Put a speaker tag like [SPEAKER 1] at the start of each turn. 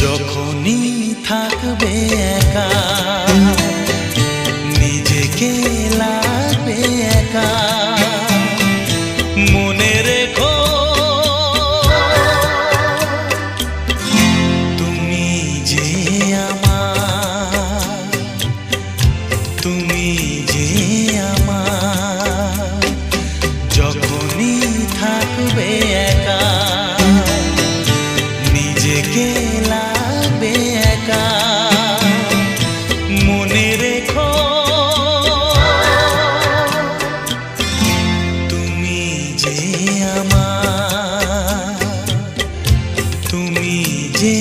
[SPEAKER 1] যখনই থাকবে একা নিজেকে লাগবে একা মনে রেখো তুমি যে আমার তুমি যে আমার যখনই থাকবে একা নিজেকে লাগবে একা মনে রেখো তুমি যে আমার তুমি যে